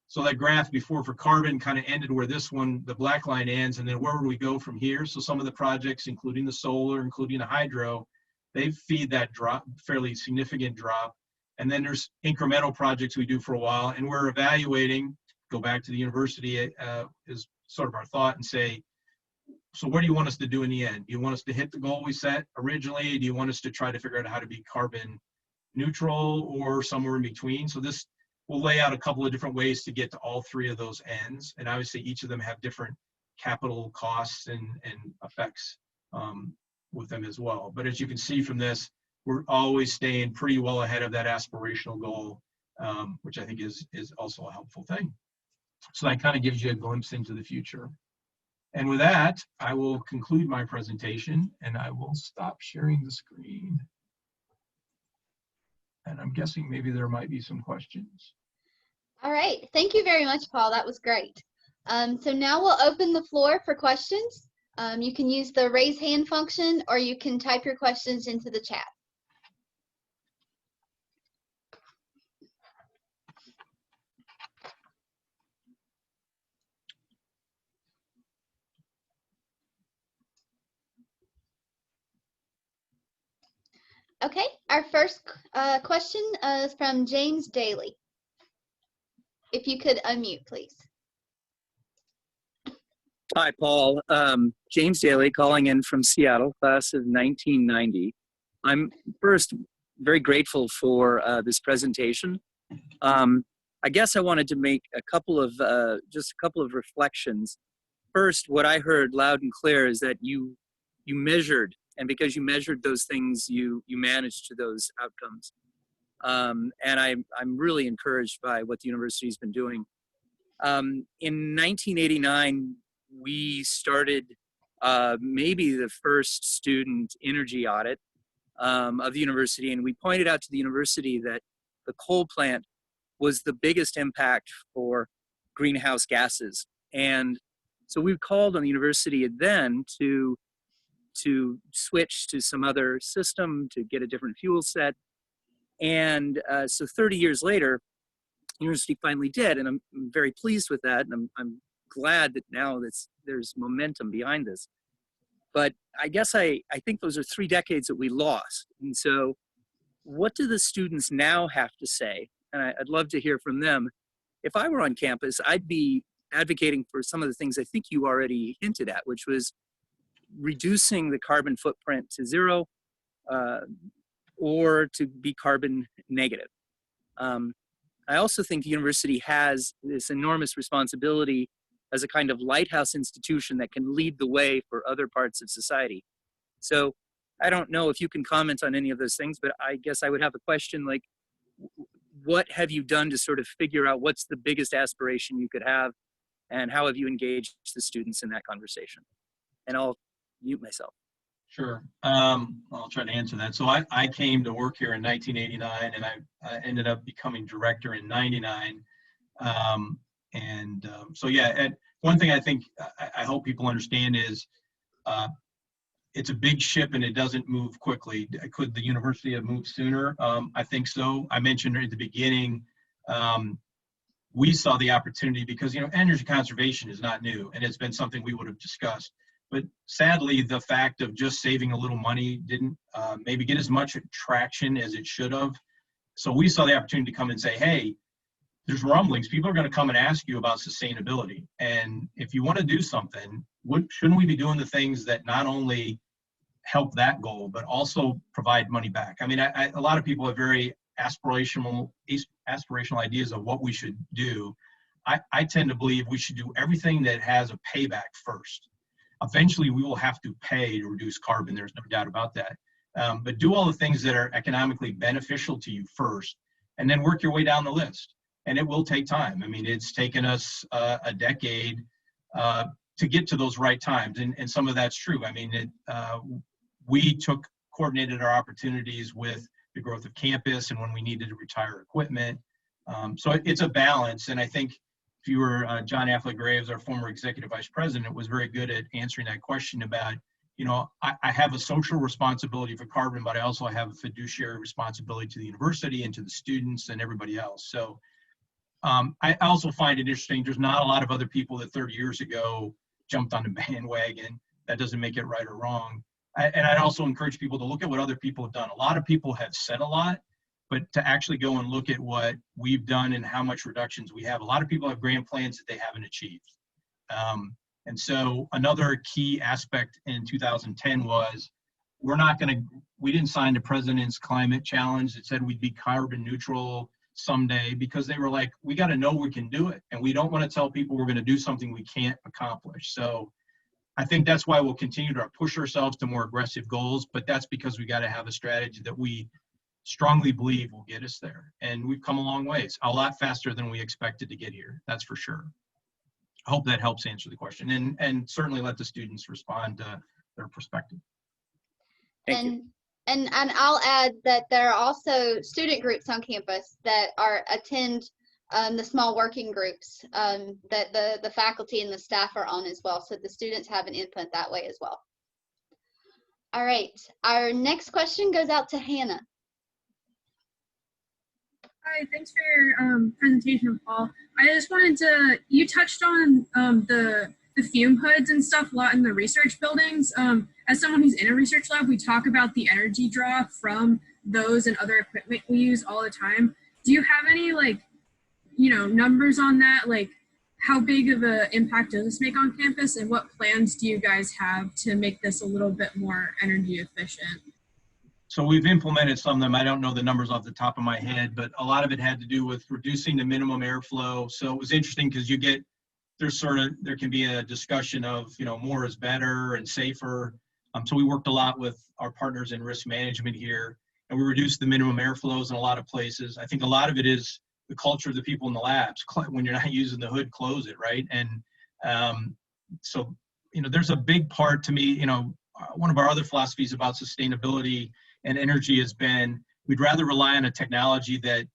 so that graph before for carbon kind of ended where this one, the black line ends, and then where would we go from here? So some of the projects, including the solar, including the hydro, they feed that drop, fairly significant drop. And then there's incremental projects we do for a while, and we're evaluating, go back to the university is sort of our thought, and say, so what do you want us to do in the end? Do you want us to hit the goal we set originally? Do you want us to try to figure out how to be carbon neutral or somewhere in between? So this will lay out a couple of different ways to get to all three of those ends. And obviously each of them have different capital costs and effects with them as well. But as you can see from this, we're always staying pretty well ahead of that aspirational goal, which I think is also a helpful thing. So that kind of gives you a glimpse into the future. And with that, I will conclude my presentation, and I will stop sharing the screen. And I'm guessing maybe there might be some questions. All right, thank you very much, Paul. That was great. So now we'll open the floor for questions. You can use the raise hand function, or you can type your questions into the chat. Okay, our first question is from James Daly. If you could unmute, please. Hi, Paul. James Daly calling in from Seattle, class of 1990. I'm first very grateful for this presentation. I guess I wanted to make a couple of, just a couple of reflections. First, what I heard loud and clear is that you measured, and because you measured those things, you managed to those outcomes. And I'm really encouraged by what the university's been doing. In 1989, we started maybe the first student energy audit of the university, and we pointed out to the university that the coal plant was the biggest impact for greenhouse gases. And so we called on the university then to switch to some other system, to get a different fuel set. And so 30 years later, the university finally did, and I'm very pleased with that, and I'm glad that now there's momentum behind this. But I guess I think those are 3 decades that we lost. And so what do the students now have to say? And I'd love to hear from them. If I were on campus, I'd be advocating for some of the things I think you already hinted at, which was reducing the carbon footprint to 0 or to be carbon negative. I also think the university has this enormous responsibility as a kind of lighthouse institution that can lead the way for other parts of society. So I don't know if you can comment on any of those things, but I guess I would have a question like, what have you done to sort of figure out what's the biggest aspiration you could have, and how have you engaged the students in that conversation? And I'll mute myself. Sure. I'll try to answer that. So I came to work here in 1989, and I ended up becoming director in 99. So yeah, and one thing I think I hope people understand is it's a big ship and it doesn't move quickly. Could the university have moved sooner? I think so. I mentioned at the beginning, we saw the opportunity because, energy conservation is not new, and it's been something we would have discussed. But sadly, the fact of just saving a little money didn't maybe get as much traction as it should have. So we saw the opportunity to come and say, hey, there's rumblings. People are going to come and ask you about sustainability. And if you want to do something, shouldn't we be doing the things that not only help that goal, but also provide money back? I mean, a lot of people have very aspirational ideas of what we should do. I tend to believe we should do everything that has a payback first. Eventually, we will have to pay to reduce carbon. There's no doubt about that. But do all the things that are economically beneficial to you first, and then work your way down the list. And it will take time. I mean, it's taken us a decade to get to those right times. And some of that's true. I mean, we coordinated our opportunities with the growth of campus and when we needed to retire equipment. So it's a balance. And I think if you were John Affleck Graves, our former executive vice president, was very good at answering that question about, I have a social responsibility for carbon, but I also have a fiduciary responsibility to the university and to the students and everybody else. So I also find it interesting. There's not a lot of other people that 30 years ago jumped on the bandwagon. That doesn't make it right or wrong. And I'd also encourage people to look at what other people have done. A lot of people have said a lot, but to actually go and look at what we've done and how much reductions we have. A lot of people have grand plans that they haven't achieved. And so another key aspect in 2010 was we didn't sign the president's climate challenge that said we'd be carbon neutral someday, because they were like, we got to know we can do it. And we don't want to tell people we're going to do something we can't accomplish. So I think that's why we'll continue to push ourselves to more aggressive goals, but that's because we got to have a strategy that we strongly believe will get us there. And we've come a long ways, a lot faster than we expected to get here. That's for sure. I hope that helps answer the question, and certainly let the students respond to their perspective. Thank you. And I'll add that there are also student groups on campus that attend the small working groups that the faculty and the staff are on as well. So the students have an input that way as well. All right, our next question goes out to Hannah. Hi, thanks for your presentation, Paul. I just wanted you touched on the fume hoods and stuff a lot in the research buildings. As someone who's in a research lab, we talk about the energy draw from those and other equipment we use all the time. Do you have any numbers on that? Like, how big of an impact does this make on campus, and what plans do you guys have to make this a little bit more energy efficient? So we've implemented some of them. I don't know the numbers off the top of my head, but a lot of it had to do with reducing the minimum airflow. So it was interesting because there can be a discussion of, more is better and safer. So we worked a lot with our partners in risk management here, and we reduced the minimum airflows in a lot of places. I think a lot of it is the culture of the people in the labs. When you're not using the hood, close it, right? And so, there's a big part to me, one of our other philosophies about sustainability and energy has been, we'd rather rely on a technology that,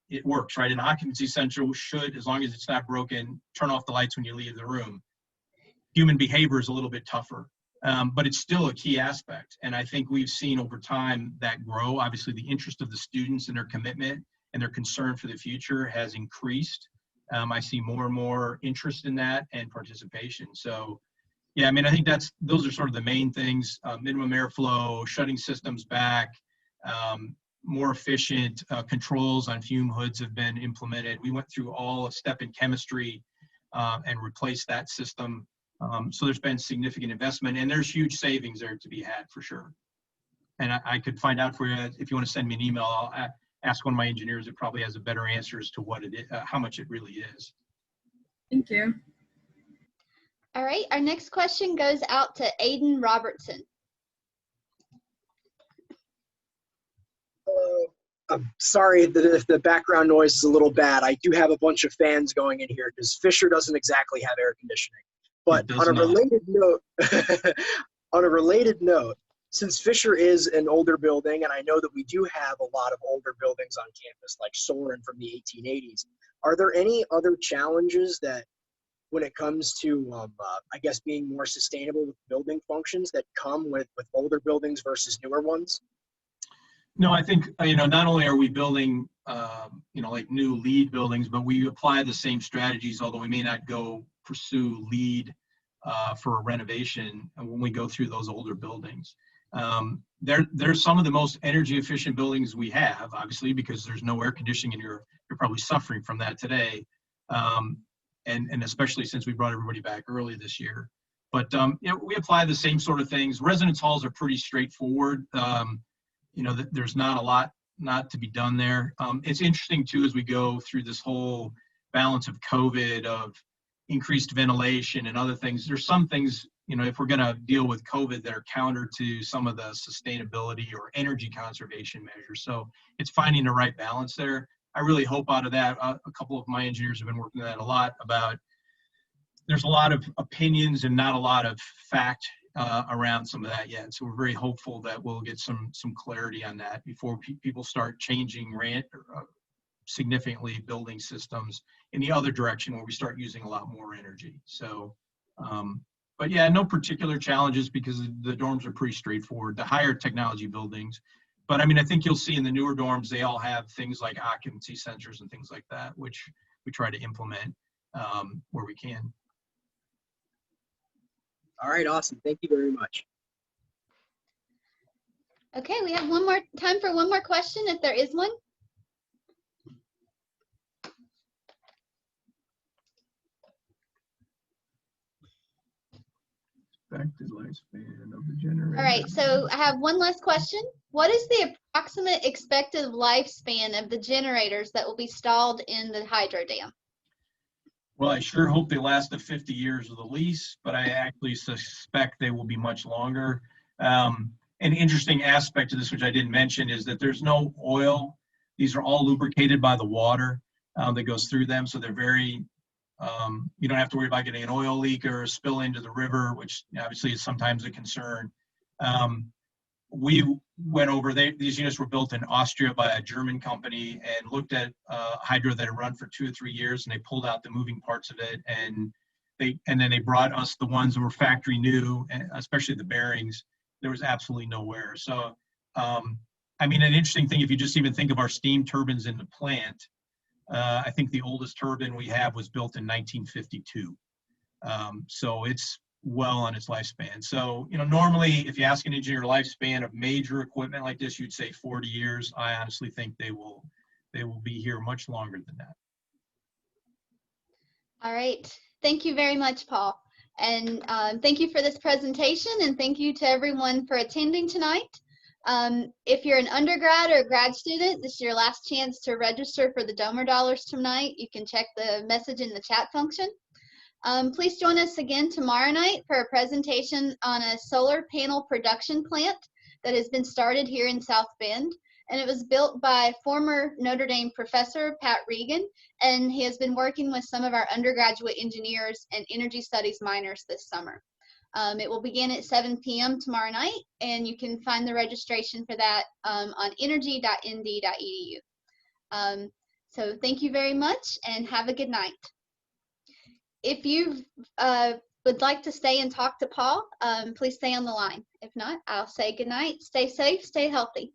it works, right? An occupancy sensor should, as long as it's not broken, turn off the lights when you leave the room. Human behavior is a little bit tougher, but it's still a key aspect. And I think we've seen over time that grow. Obviously, the interest of the students and their commitment and their concern for the future has increased. I see more and more interest in that and participation. So, yeah, I think those are sort of the main things: minimum airflow, shutting systems back, more efficient controls on fume hoods have been implemented. We went through all a step in chemistry and replaced that system. So there's been significant investment, and there's huge savings there to be had for sure. And I could find out for you if you want to send me an email. I'll ask one of my engineers that probably has a better answer as to what it is, how much it really is. Thank you. All right, our next question goes out to Aiden Robertson. I'm sorry that if the background noise is a little bad. I do have a bunch of fans going in here because Fisher doesn't exactly have air conditioning. But on a related note, since Fisher is an older building, and I know that we do have a lot of older buildings on campus, like Soren from the 1880s, are there any other challenges that, when it comes to, I guess, being more sustainable with building functions that come with older buildings versus newer ones? No, I think, not only are we building, like new LEED buildings, but we apply the same strategies, although we may not go pursue LEED for a renovation when we go through those older buildings. They're some of the most energy efficient buildings we have, obviously, because there's no air conditioning and you're probably suffering from that today. And especially since we brought everybody back early this year. But, we apply the same sort of things. Residence halls are pretty straightforward. There's not a lot to be done there. It's interesting too, as we go through this whole balance of COVID, of increased ventilation and other things, there's some things, if we're gonna deal with COVID, that are counter to some of the sustainability or energy conservation measures. So it's finding the right balance there. I really hope out of that, a couple of my engineers have been working on that a lot, about there's a lot of opinions and not a lot of fact around some of that yet. So we're very hopeful that we'll get some clarity on that before people start changing significantly building systems in the other direction, where we start using a lot more energy. So, but yeah, no particular challenges because the dorms are pretty straightforward, the higher technology buildings. But I think you'll see in the newer dorms, they all have things like occupancy sensors and things like that, which we try to implement where we can. All right, awesome. Thank you very much. Okay, we have time for one more question, if there is one. Expected lifespan of the generator. All right, so I have one last question. What is the approximate expected lifespan of the generators that will be installed in the hydro dam? Well, I sure hope they last the 50 years of the lease, but I actually suspect they will be much longer. An interesting aspect of this, which I didn't mention, is that there's no oil. These are all lubricated by the water that goes through them. So they're very, you don't have to worry about getting an oil leak or a spill into the river, which obviously is sometimes a concern. We went over, these units were built in Austria by a German company, and looked at hydro that had run for 2 or 3 years, and they pulled out the moving parts of it, and then they brought us the ones that were factory new, and especially the bearings. There was absolutely no wear. So, an interesting thing, if you just even think of our steam turbines in the plant, I think the oldest turbine we have was built in 1952. So it's well on its lifespan. So, normally if you ask an engineer lifespan of major equipment like this, you'd say 40 years. I honestly think they will be here much longer than that. All right, thank you very much, Paul. And thank you for this presentation, and thank you to everyone for attending tonight. If you're an undergrad or a grad student, this is your last chance to register for the donor dollars tonight. You can check the message in the chat function. Please join us again tomorrow night for a presentation on a solar panel production plant that has been started here in South Bend. and it was built by former Notre Dame professor Pat Regan, and he has been working with some of our undergraduate engineers and energy studies minors this summer. It will begin at 7 p.m. tomorrow night, and you can find the registration for that on energy.nd.edu. So thank you very much, and have a good night. If you would like to stay and talk to Paul, please stay on the line. If not, I'll say good night. Stay safe, stay healthy.